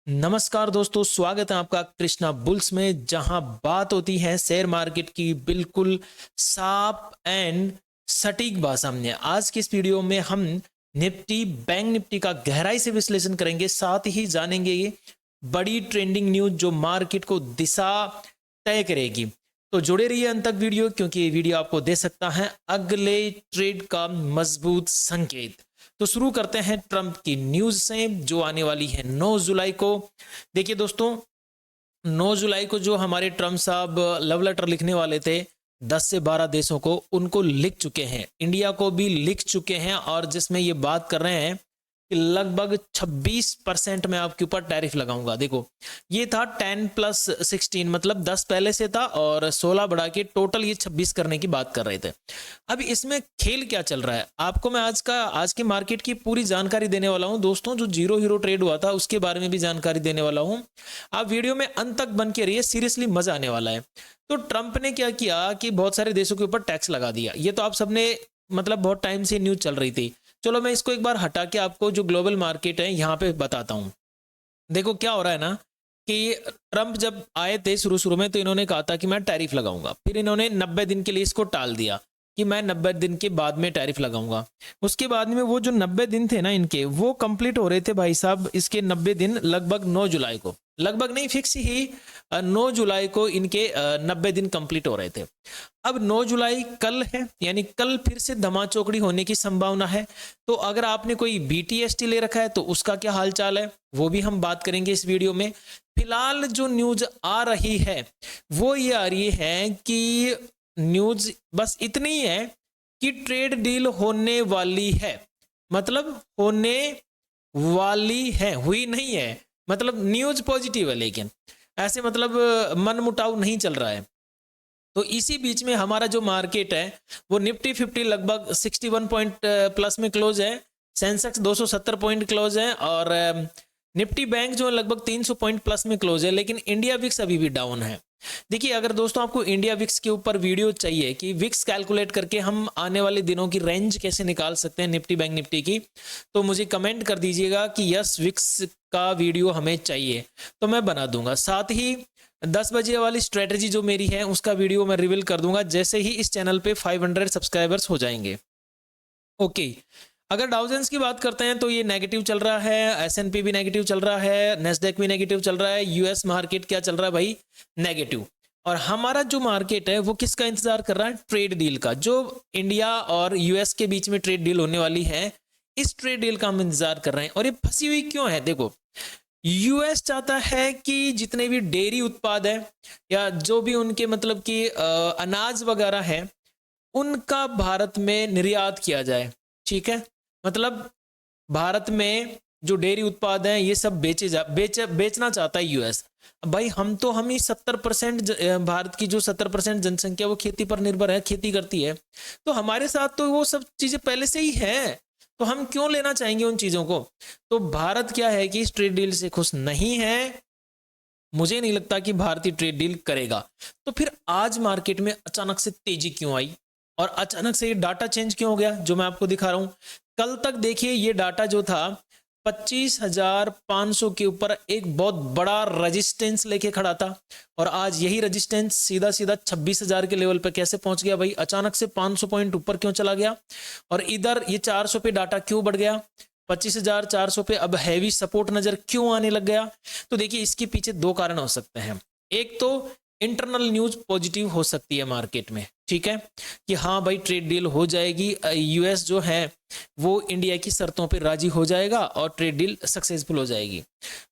नमस्कार दोस्तों, स्वागत है आपका कृष्णा बुल्स में, जहां बात होती है शेयर मार्केट की बिल्कुल साफ एंड सटीक भाषा में। आज की इस वीडियो में हम निफ्टी बैंक निफ्टी का गहराई से विश्लेषण करेंगे, साथ ही जानेंगे ये बड़ी ट्रेंडिंग न्यूज जो मार्केट को दिशा तय करेगी। तो जुड़े रहिए अंत तक वीडियो, क्योंकि ये वीडियो आपको दे सकता है अगले ट्रेड का मजबूत संकेत। तो शुरू करते हैं ट्रंप की न्यूज से, जो आने वाली है 9 जुलाई को। देखिए दोस्तों, 9 जुलाई को जो हमारे ट्रंप साहब लव लेटर लिखने वाले थे 10 से 12 देशों को, उनको लिख चुके हैं, इंडिया को भी लिख चुके हैं, और जिसमें ये बात कर रहे हैं कि लगभग 26% में आपके ऊपर टैरिफ लगाऊंगा। देखो, ये था 10+16, मतलब 10 पहले से था और 16 बढ़ा के टोटल ये 26 करने की बात कर रहे थे। अब इसमें खेल क्या चल रहा है, आपको मैं आज के मार्केट की पूरी जानकारी देने वाला हूं दोस्तों। जो जीरो हीरो ट्रेड हुआ था उसके बारे में भी जानकारी देने वाला हूं। आप वीडियो में अंत तक बन के रहिए, सीरियसली मजा आने वाला है। तो ट्रंप ने क्या किया कि बहुत सारे देशों के ऊपर टैक्स लगा दिया। ये तो आप सबने मतलब बहुत टाइम से न्यूज चल रही थी। चलो मैं इसको एक बार हटा के आपको जो ग्लोबल मार्केट है यहाँ पे बताता हूँ। देखो क्या हो रहा है ना, कि ट्रंप जब आए थे शुरू शुरू में, तो इन्होंने कहा था कि मैं टैरिफ लगाऊंगा। फिर इन्होंने 90 दिन के लिए इसको टाल दिया कि मैं 90 दिन के बाद में टैरिफ लगाऊंगा। उसके बाद में वो जो 90 दिन थे ना इनके, वो कंप्लीट हो रहे थे भाई साहब। इसके 90 दिन लगभग 9 जुलाई को, लगभग नहीं फिक्स ही 9 जुलाई को इनके 90 दिन कंप्लीट हो रहे थे। अब 9 जुलाई कल है, यानी कल फिर से धमाचौकड़ी होने की संभावना है। तो अगर आपने कोई BTST ले रखा है तो उसका क्या हालचाल है, वो भी हम बात करेंगे इस वीडियो में। फिलहाल जो न्यूज आ रही है वो ये आ रही है कि न्यूज बस इतनी ही है कि ट्रेड डील होने वाली है, मतलब होने वाली है, हुई नहीं है। मतलब न्यूज पॉजिटिव है, लेकिन ऐसे मतलब मन मुटाव नहीं चल रहा है। तो इसी बीच में हमारा जो मार्केट है वो निफ्टी 50 लगभग 61 पॉइंट प्लस में क्लोज है, सेंसेक्स 270 पॉइंट क्लोज है, और निफ्टी बैंक जो है लगभग 300 पॉइंट प्लस में क्लोज है। लेकिन इंडिया विक्स अभी भी डाउन है। देखिए, अगर दोस्तों आपको इंडिया विक्स के ऊपर वीडियो चाहिए कि विक्स कैलकुलेट करके हम आने वाले दिनों की रेंज कैसे निकाल सकते हैं निफ्टी बैंक निफ्टी की, तो मुझे कमेंट कर दीजिएगा कि यस विक्स का वीडियो हमें चाहिए, तो मैं बना दूंगा। साथ ही 10 बजे वाली स्ट्रेटजी जो मेरी है उसका वीडियो मैं रिवील कर दूंगा जैसे ही इस चैनल पे 500 सब्सक्राइबर्स हो जाएंगे। ओके, अगर डाउजेंस की बात करते हैं तो ये नेगेटिव चल रहा है, S&P भी नेगेटिव चल रहा है, नेस्डेक भी नेगेटिव चल रहा है, यूएस मार्केट क्या चल रहा है भाई, नेगेटिव। और हमारा जो मार्केट है वो किसका इंतजार कर रहा है, ट्रेड डील का। जो इंडिया और यूएस के बीच में ट्रेड डील होने वाली है, इस ट्रेड डील का हम इंतजार कर रहे हैं। और ये फंसी हुई क्यों है, देखो, यूएस चाहता है कि जितने भी डेयरी उत्पाद है या जो भी उनके मतलब कि अनाज वगैरह है, उनका भारत में निर्यात किया जाए। ठीक है, मतलब भारत में जो डेयरी उत्पाद हैं ये सब बेचना चाहता है यूएस। भाई हम ही 70%, भारत की जो 70% जनसंख्या वो खेती पर निर्भर है, खेती करती है। तो हमारे साथ तो वो सब चीजें पहले से ही है, तो हम क्यों लेना चाहेंगे उन चीजों को। तो भारत क्या है कि इस ट्रेड डील से खुश नहीं है। मुझे नहीं लगता कि भारतीय ट्रेड डील करेगा। तो फिर आज मार्केट में अचानक से तेजी क्यों आई और अचानक से ये डाटा चेंज क्यों हो गया, जो मैं आपको दिखा रहा हूं। कल तक देखिए ये डाटा जो था 25,500 के ऊपर एक बहुत बड़ा रेजिस्टेंस लेके खड़ा था, और आज यही रेजिस्टेंस सीधा सीधा 26,000 के लेवल पे कैसे पहुंच गया भाई, अचानक से 500 पॉइंट ऊपर क्यों चला गया। और इधर ये 400 पे डाटा क्यों बढ़ गया, 25,400 पे अब हैवी सपोर्ट नजर क्यों आने लग गया। तो देखिए, इसके पीछे दो कारण हो सकते हैं। एक तो इंटरनल न्यूज पॉजिटिव हो सकती है मार्केट में, ठीक है, कि हाँ भाई ट्रेड डील हो जाएगी, यूएस जो है वो इंडिया की शर्तों पे राजी हो जाएगा और ट्रेड डील सक्सेसफुल हो जाएगी।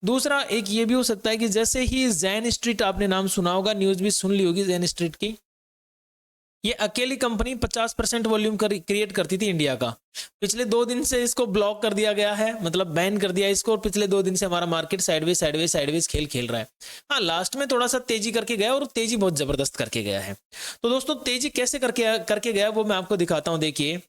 दूसरा एक ये भी हो सकता है कि जैसे ही जैन स्ट्रीट, आपने नाम सुना होगा, न्यूज भी सुन ली होगी जैन स्ट्रीट की, ये अकेली कंपनी 50% वॉल्यूम क्रिएट करती थी इंडिया का। पिछले 2 दिन से इसको ब्लॉक कर दिया गया है, मतलब बैन कर दिया इसको, और पिछले 2 दिन से हमारा मार्केट साइडवेज खेल रहा है। हाँ, लास्ट में थोड़ा सा तेजी करके गया, और तेजी बहुत जबरदस्त करके गया है। तो दोस्तों, तेजी कैसे करके गया वो मैं आपको दिखाता हूं। देखिए,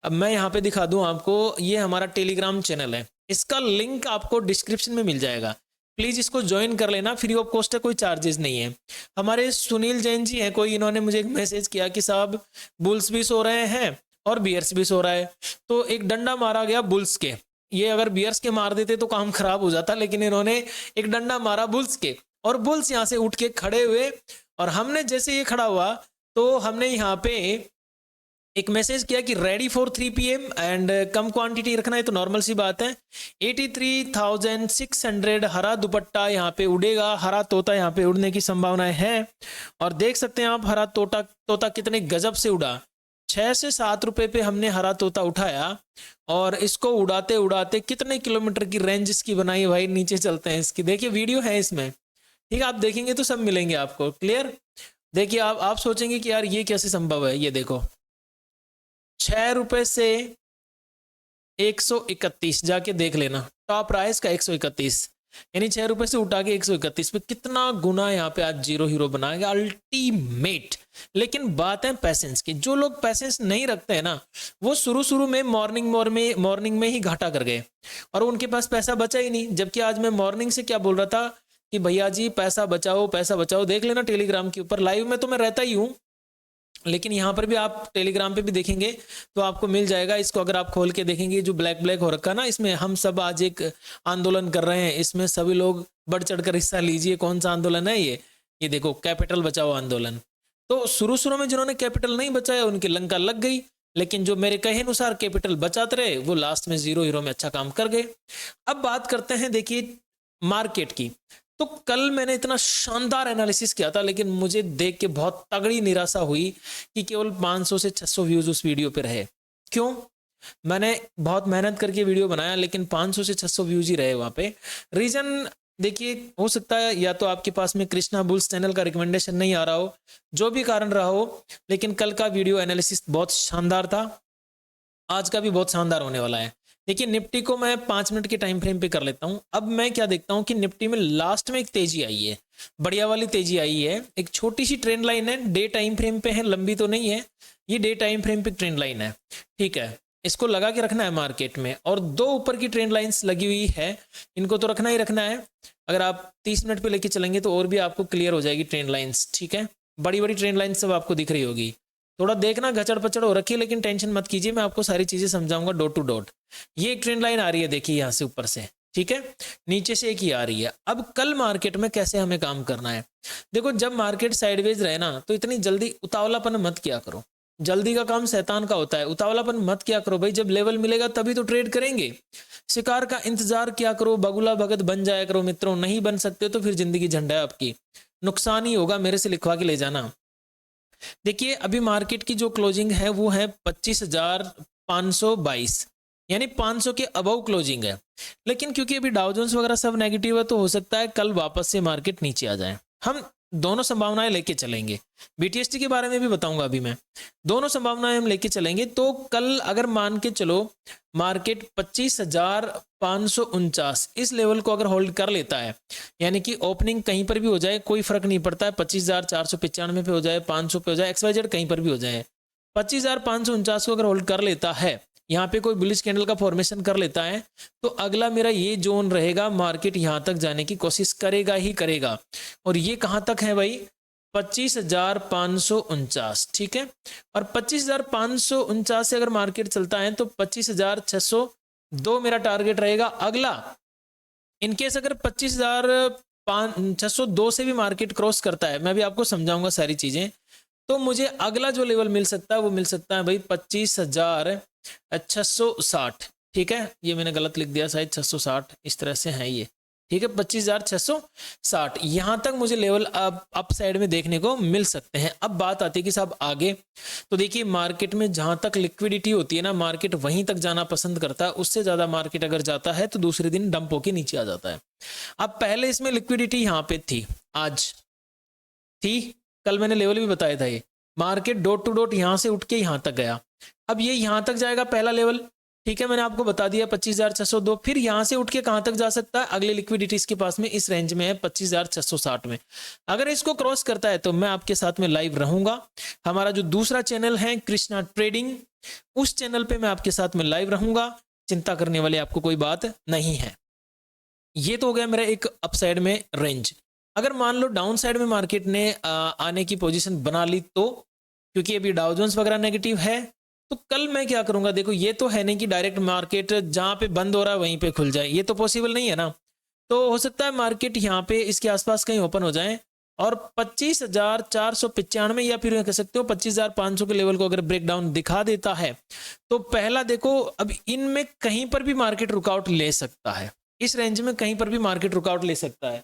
अब मैं यहाँ पे दिखा दूं आपको, ये हमारा टेलीग्राम चैनल है, इसका लिंक आपको डिस्क्रिप्शन में मिल जाएगा। प्लीज इसको ज्वाइन कर लेना, फ्री ऑफ कॉस्ट है, कोई चार्जेस नहीं है। हमारे सुनील जैन जी हैं कोई, इन्होंने मुझे एक मैसेज किया कि साहब बुल्स भी सो रहे हैं और बियर्स भी सो रहा है। तो एक डंडा मारा गया बुल्स के, ये अगर बियर्स के मार देते तो काम खराब हो जाता, लेकिन इन्होंने एक डंडा मारा बुल्स के और बुल्स यहाँ से उठ के खड़े हुए। और हमने जैसे ये खड़ा हुआ तो हमने यहाँ पे एक मैसेज किया कि ready for 3 PM and come quantity रखना है, तो नॉर्मल सी बात है। 83,600 हरा दुपट्टा यहाँ पे उड़ेगा, हरा तोता यहाँ पे उड़ने की संभावनाएं हैं। और देख सकते हैं आप हरा तोता कितने गजब से उड़ा। 6 से 7 रुपए पे हमने हरा तोता उठाया और इसको उड़ाते उड़ाते कितने किलोमीटर की रेंज इसकी बनाई है भाई। नीचे चलते हैं, इसकी देखिए वीडियो है इसमें, ठीक है, आप देखेंगे तो सब मिलेंगे आपको क्लियर। देखिए आप सोचेंगे कि यार ये कैसे संभव है। ये देखो 6 रुपए से 131, जाके देख लेना, टॉप प्राइस का 131, यानी 6 रुपए से उठा के 131 पे कितना गुना यहाँ पे आज जीरो हीरो बनाएगा, अल्टीमेट। लेकिन बात है पैसेंस की। जो लोग पैसेंस नहीं रखते हैं ना, वो शुरू में मॉर्निंग में ही घाटा कर गए और उनके पास पैसा बचा ही नहीं। जबकि आज मैं मॉर्निंग से क्या बोल रहा था कि भैया जी पैसा बचाओ पैसा बचाओ। देख लेना टेलीग्राम के ऊपर, लाइव में तो मैं रहता ही हूँ, लेकिन यहाँ पर भी आप टेलीग्राम पे भी देखेंगे तो आपको मिल जाएगा। इसको अगर आप खोल के देखेंगे, जो ब्लैक हो रखा ना, इसमें हम सब आज एक आंदोलन कर रहे हैं, इसमें सभी लोग बढ़ चढ़कर हिस्सा लीजिए। कौन सा आंदोलन है ये देखो, कैपिटल बचाओ आंदोलन। तो शुरू में जिन्होंने कैपिटल नहीं बचाया उनकी लंका लग गई, लेकिन जो मेरे कहे अनुसार कैपिटल बचाते रहे वो लास्ट में जीरो हीरो में अच्छा काम कर गए। अब बात करते हैं देखिए मार्केट की। तो कल मैंने इतना शानदार एनालिसिस किया था, लेकिन मुझे देख के बहुत तगड़ी निराशा हुई कि केवल 500 से 600 व्यूज उस वीडियो पे रहे। क्यों? मैंने बहुत मेहनत करके वीडियो बनाया, लेकिन 500 से 600 व्यूज ही रहे वहां पे। रीजन देखिए, हो सकता है या तो आपके पास में कृष्णा बुल्स चैनल का रिकमेंडेशन नहीं आ रहा हो, जो भी कारण रहा हो, लेकिन कल का वीडियो एनालिसिस बहुत शानदार था। आज का भी बहुत शानदार होने वाला है। देखिए निफ्टी को मैं 5 मिनट के टाइम फ्रेम पे कर लेता हूं। अब मैं क्या देखता हूं कि निफ्टी में लास्ट में एक तेजी आई है, बढ़िया वाली तेजी आई है। एक छोटी सी ट्रेंड लाइन है, डे टाइम फ्रेम पे है, लंबी तो नहीं है, ये डे टाइम फ्रेम पे ट्रेंड लाइन है, ठीक है। इसको लगा के रखना है मार्केट में। और 2 ऊपर की ट्रेंड लाइंस लगी हुई है, इनको तो रखना ही रखना है। अगर आप 30 मिनट पे लेके चलेंगे तो और भी आपको क्लियर हो जाएगी ट्रेंड लाइंस, ठीक है। बड़ी बड़ी ट्रेंड लाइंस सब आपको दिख रही होगी। थोड़ा देखना गचड़ पचड़ हो रखी है, लेकिन टेंशन मत कीजिए, मैं आपको सारी चीजें समझाऊंगा डॉट टू डॉट। ये एक ट्रेंड लाइन आ रही है, देखिए यहाँ से ऊपर से, ठीक है, नीचे से एक ही आ रही है। अब कल मार्केट में कैसे हमें काम करना है, देखो जब मार्केट साइडवेज रहे ना, तो इतनी जल्दी उतावलापन मत किया करो। जल्दी का काम शैतान का होता है, उतावलापन मत किया करो भाई। जब लेवल मिलेगा तभी तो ट्रेड करेंगे। शिकार का इंतजार किया करो, बगुला भगत बन जाया करो मित्रों। नहीं बन सकते तो फिर जिंदगी झंडा है आपकी, नुकसान ही होगा। मेरे से लिखवा के ले जाना। देखिए अभी मार्केट की जो क्लोजिंग है वो है 25,522, यानी 500 के अबव क्लोजिंग है। लेकिन क्योंकि अभी डाउ जोन्स वगैरह सब नेगेटिव है, तो हो सकता है कल वापस से मार्केट नीचे आ जाए। हम दोनों संभावनाएं लेके चलेंगे, बीटीएसटी के बारे में भी बताऊंगा अभी मैं। दोनों संभावनाएं हम लेके चलेंगे। तो कल अगर मान के चलो मार्केट 25,549 इस लेवल को अगर होल्ड कर लेता है, यानी कि ओपनिंग कहीं पर भी हो जाए कोई फर्क नहीं पड़ता है, 25,495 पे हो जाए, 500 पे हो जाए, XYZ कहीं पर भी हो जाए, 25,549 को अगर होल्ड कर लेता है, यहाँ पे कोई बुलिश कैंडल का फॉर्मेशन कर लेता है, तो अगला मेरा ये जोन रहेगा, मार्केट यहाँ तक जाने की कोशिश करेगा ही करेगा। और ये कहाँ तक है भाई? 25,549, ठीक है। और 25,549 से अगर मार्केट चलता है तो 25,602 मेरा टारगेट रहेगा अगला। इनकेस अगर 25,602 से भी मार्केट क्रॉस करता है, मैं भी आपको समझाऊंगा सारी चीजें, तो मुझे अगला जो लेवल मिल सकता है वो मिल सकता है भाई 25,660, ठीक है। ये मैंने गलत लिख दिया शायद, 660 इस तरह से है ये, ठीक है। 25,660 यहां तक मुझे लेवल अप साइड में देखने को मिल सकते हैं। अब बात आती है कि साहब आगे, तो देखिए मार्केट में जहां तक लिक्विडिटी होती है ना, मार्केट वहीं तक जाना पसंद करता है। उससे ज्यादा मार्केट अगर जाता है तो दूसरे दिन डंप होके नीचे आ जाता है। अब पहले इसमें लिक्विडिटी यहाँ पे थी, आज थी, कल मैंने लेवल भी बताया था। ये मार्केट डॉट टू डॉट यहां से उठ के यहां तक गया। अब ये यहां तक जाएगा पहला लेवल, ठीक है, मैंने आपको बता दिया 25,602। फिर यहां से उठ के कहां तक जा सकता है? अगली लिक्विडिटी इसके पास में इस रेंज में है 25,660 में। अगर इसको क्रॉस करता है तो मैं आपके साथ में लाइव रहूंगा। हमारा जो दूसरा चैनल है कृष्णा ट्रेडिंग, उस चैनल पे मैं आपके साथ में लाइव रहूंगा। चिंता करने वाली आपको कोई बात नहीं है। ये तो हो गया मेरा एक अपसाइड में रेंज। अगर मान लो डाउन साइड में मार्केट ने आने की पोजीशन बना ली, तो क्योंकि अभी डाउ जोन्स वगैरह नेगेटिव है, तो कल मैं क्या करूंगा, देखो ये तो है नहीं कि डायरेक्ट मार्केट जहां पे बंद हो रहा है वहीं पे खुल जाए, ये तो पॉसिबल नहीं है ना। तो हो सकता है मार्केट यहाँ पे इसके आसपास कहीं ओपन हो जाए और 25,495 या फिर कह सकते हो 25,500 के लेवल को अगर ब्रेकडाउन दिखा देता है तो पहला देखो, अब इनमें कहीं पर भी मार्केट रुकआउट ले सकता है, इस रेंज में कहीं पर भी मार्केट रुकआउट ले सकता है।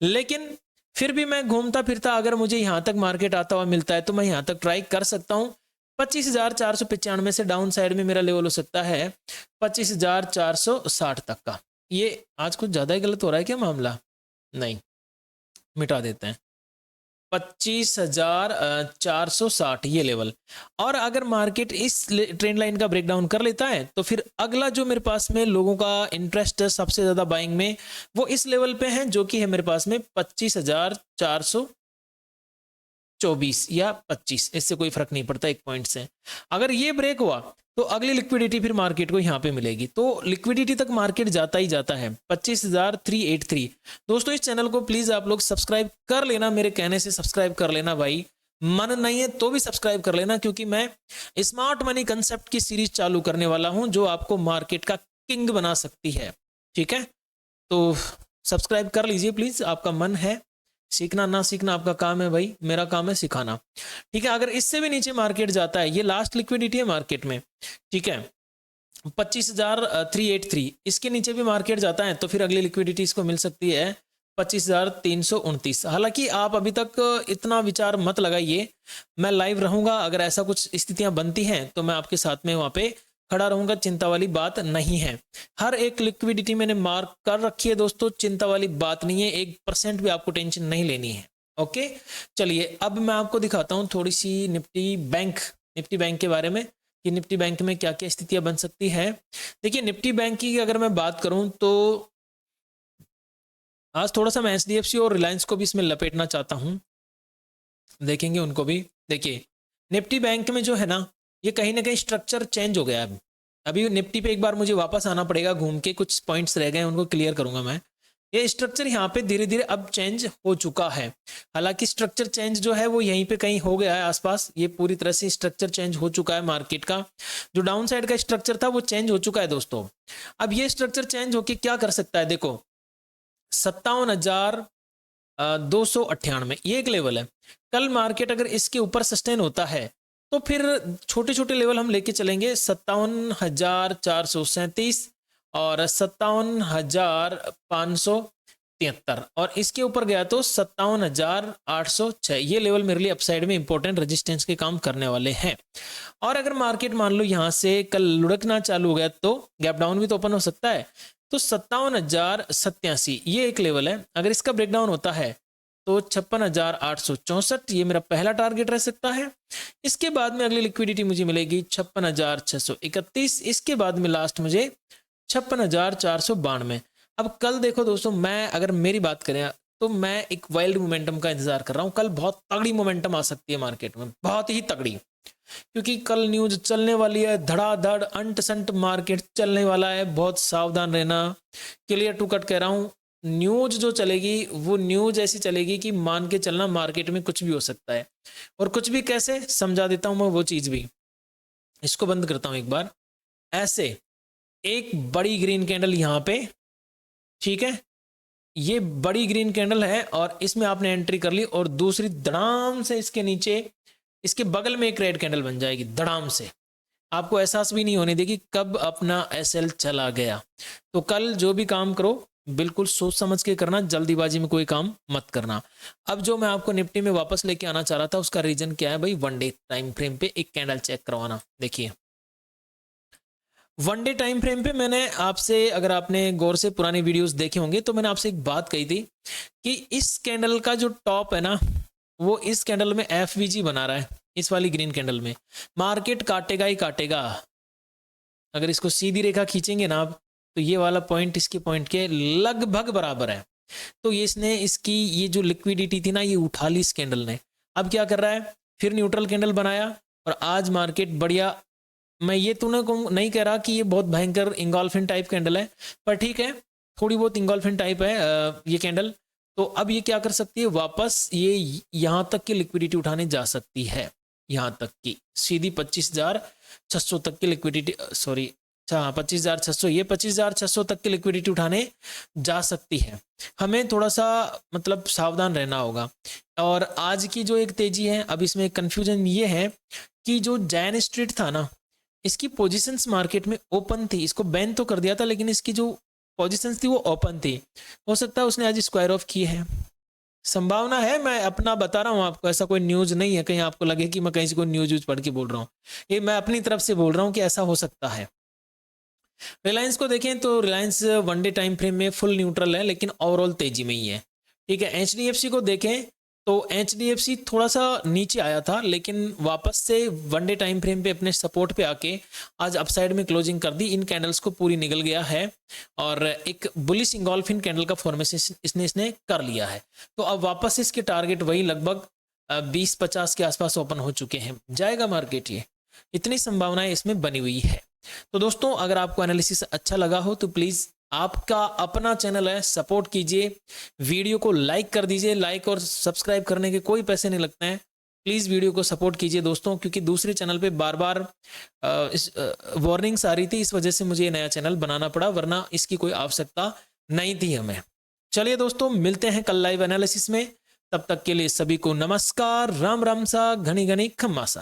लेकिन फिर भी मैं घूमता फिरता अगर मुझे यहाँ तक मार्केट आता हुआ मिलता है तो मैं यहाँ तक ट्राई कर सकता हूँ। 25,495 से डाउन साइड में मेरा लेवल हो सकता है 25,460 तक का। ये आज कुछ ज्यादा ही गलत हो रहा है क्या मामला? नहीं, मिटा देते हैं। 25,460 ये लेवल, और अगर मार्केट इस ट्रेंड लाइन का ब्रेकडाउन कर लेता है तो फिर अगला जो मेरे पास में लोगों का इंटरेस्ट है सबसे ज्यादा बाइंग में, वो इस लेवल पे है जो कि है मेरे पास में 25,424 या 25, इससे कोई फर्क नहीं पड़ता एक पॉइंट से। अगर ये ब्रेक हुआ तो अगली लिक्विडिटी फिर मार्केट को यहाँ पे मिलेगी, तो लिक्विडिटी तक मार्केट जाता ही जाता है 25,383। दोस्तों इस चैनल को प्लीज आप लोग सब्सक्राइब कर लेना, मेरे कहने से सब्सक्राइब कर लेना भाई, मन नहीं है तो भी सब्सक्राइब कर लेना, क्योंकि मैं स्मार्ट मनी कंसेप्ट की सीरीज चालू करने वाला हूं जो आपको मार्केट का किंग बना सकती है। ठीक है, तो सब्सक्राइब कर लीजिए प्लीज, आपका मन है, सीखना ना सीखना आपका काम है भाई, मेरा काम है सिखाना। ठीक है, अगर इससे भी नीचे मार्केट जाता है, ये लास्ट लिक्विडिटी है मार्केट में, ठीक है 25,383, इसके नीचे भी मार्केट जाता है तो फिर अगली लिक्विडिटी इसको मिल सकती है 25,329। हालांकि आप अभी तक इतना विचार मत लगाइए, मैं लाइव रहूंगा, अगर ऐसा कुछ स्थितियां बनती हैं तो मैं आपके साथ में वहां पे खड़ा रहूंगा, चिंता वाली बात नहीं है। हर एक लिक्विडिटी मैंने मार्क कर रखी है दोस्तों, चिंता वाली बात नहीं है, 1% भी आपको टेंशन नहीं लेनी है। ओके, चलिए अब मैं आपको दिखाता हूं थोड़ी सी निफ्टी बैंक के बारे में कि निफ्टी बैंक में क्या क्या स्थितियां बन सकती है। देखिए निफ्टी बैंक की अगर मैं बात करूं तो आज थोड़ा सा मैं एचडीएफसी और रिलायंस को भी इसमें लपेटना चाहता हूं, देखेंगे उनको भी। देखिए निफ्टी बैंक में जो है ना, ये कहीं ना कहीं स्ट्रक्चर चेंज हो गया है। अभी निफ्टी पे एक बार मुझे वापस आना पड़ेगा घूम के, कुछ पॉइंट्स रह गए उनको क्लियर करूंगा मैं। ये स्ट्रक्चर यहाँ पे धीरे धीरे अब चेंज हो चुका है, हालांकि स्ट्रक्चर चेंज जो है वो यहीं पे कहीं हो गया है आसपास, ये पूरी तरह से स्ट्रक्चर चेंज हो चुका है मार्केट का, जो डाउन साइड का स्ट्रक्चर था वो चेंज हो चुका है दोस्तों। अब ये स्ट्रक्चर चेंज होके क्या कर सकता है, देखो 57,298 ये एक लेवल है। कल मार्केट अगर इसके ऊपर सस्टेन होता है तो फिर छोटे छोटे लेवल हम लेके चलेंगे 57,437 और 57,573, और इसके ऊपर गया तो 57,806। ये लेवल मेरे लिए अपसाइड में इंपॉर्टेंट रेजिस्टेंस के काम करने वाले हैं। और अगर मार्केट मान लो यहाँ से कल लुढ़कना चालू हो गया तो गैप डाउन भी तो ओपन हो सकता है, तो 57,087 ये एक लेवल है, अगर इसका ब्रेकडाउन होता है तो 56,864 ये मेरा पहला टारगेट रह सकता है। इसके बाद में अगली लिक्विडिटी मुझे मिलेगी 56,631, इसके बाद में लास्ट मुझे 56,492। अब कल देखो दोस्तों, मैं अगर मेरी बात करें तो मैं एक वाइल्ड मोमेंटम का इंतजार कर रहा हूं, कल बहुत तगड़ी मोमेंटम आ सकती है मार्केट में, बहुत ही तगड़ी, क्योंकि कल न्यूज चलने वाली है धड़ाधड़, अंट संट मार्केट चलने वाला है, बहुत सावधान रहना, क्लियर टू कट कह रहा हूं। न्यूज जो चलेगी वो न्यूज ऐसी चलेगी कि मान के चलना मार्केट में कुछ भी हो सकता है, और कुछ भी कैसे समझा देता हूं मैं वो चीज भी। इसको बंद करता हूं एक बार, ऐसे एक बड़ी ग्रीन कैंडल यहां पे, ठीक है ये बड़ी ग्रीन कैंडल है और इसमें आपने एंट्री कर ली, और दूसरी धड़ाम से इसके नीचे इसके बगल में एक रेड कैंडल बन जाएगी धड़ाम से, आपको एहसास भी नहीं होने देगी कब अपना एसएल चला गया। तो कल जो भी काम करो बिल्कुल सोच समझ के करना, जल्दीबाजी में कोई काम मत करना। अब जो मैं आपको निफ्टी में वापस लेके आना चाह रहा था उसका रीजन क्या है भाई, वन डे टाइम फ्रेम पे एक कैंडल चेक करवाना। देखिए वन डे टाइम फ्रेम पे मैंने आपसे, अगर आपने गौर से पुरानी वीडियोस देखे होंगे तो मैंने आपसे एक बात कही थी कि इस कैंडल का जो टॉप है ना वो इस कैंडल में एफवीजी बना रहा है, इस वाली ग्रीन कैंडल में मार्केट काटेगा ही काटेगा। अगर इसको सीधी रेखा खींचेंगे ना आप तो ये वाला पॉइंट इसके पॉइंट के लगभग बराबर है, तो ये इसने इसकी ये जो लिक्विडिटी थी ना ये उठा ली इस कैंडल ने। अब क्या कर रहा है, फिर न्यूट्रल कैंडल बनाया और आज मार्केट बढ़िया, मैं ये तो नहीं कह रहा कि ये बहुत भयंकर इंगॉल्फिन टाइप कैंडल है, पर ठीक है थोड़ी बहुत इंगॉल्फिन टाइप है ये कैंडल। तो अब ये क्या कर सकती है, वापस ये यहां तक की लिक्विडिटी उठाने जा सकती है। यहाँ तक की सीधी 25,600 तक की लिक्विडिटी, सॉरी 25,600, ये 25,600 तक की लिक्विडिटी उठाने जा सकती है। हमें थोड़ा सा मतलब सावधान रहना होगा। और आज की जो एक तेजी है, अब इसमें कंफ्यूजन ये है कि जो जैन स्ट्रीट था ना, इसकी पोजीशंस मार्केट में ओपन थी, इसको बैन तो कर दिया था लेकिन इसकी जो पोजीशंस थी वो ओपन थी। हो सकता है उसने आज स्क्वायर ऑफ की है, संभावना है, मैं अपना बता रहा हूँ आपको, ऐसा कोई न्यूज नहीं है कहीं आपको लगे कि मैं कहीं से कोई न्यूज पढ़ के बोल रहा हूँ। ये मैं अपनी तरफ से बोल रहा हूँ कि ऐसा हो सकता है। रिलायंस को देखें तो रिलायंस वनडे टाइम फ्रेम में फुल न्यूट्रल है लेकिन ओवरऑल तेजी में ही है। ठीक है, एचडीएफसी को देखें तो एचडीएफसी थोड़ा सा नीचे आया था लेकिन वापस से वनडे टाइम फ्रेम पे अपने सपोर्ट पे आके आज अपसाइड में क्लोजिंग कर दी। इन कैंडल्स को पूरी निगल गया है और एक बुलिश इंगोल्फिन कैंडल का फॉर्मेशन इसने कर लिया है। तो अब वापस इसके टारगेट वही लगभग 20-50 के आसपास ओपन हो चुके हैं। जाएगा मार्केट, ये इतनी संभावनाएं इसमें बनी हुई है। तो दोस्तों अगर आपको एनालिसिस अच्छा लगा हो तो प्लीज़ आपका अपना चैनल है, सपोर्ट कीजिए, वीडियो को लाइक कर दीजिए। लाइक और सब्सक्राइब करने के कोई पैसे नहीं लगते हैं। प्लीज़ वीडियो को सपोर्ट कीजिए दोस्तों, क्योंकि दूसरे चैनल पे बार बार वार्निंग्स आ रही थी, इस वजह से मुझे ये नया चैनल बनाना पड़ा, वरना इसकी कोई आवश्यकता नहीं थी हमें। चलिए दोस्तों, मिलते हैं कल लाइव एनालिसिस में। तब तक के लिए सभी को नमस्कार, राम राम सा, घनी घनी खम्मा सा।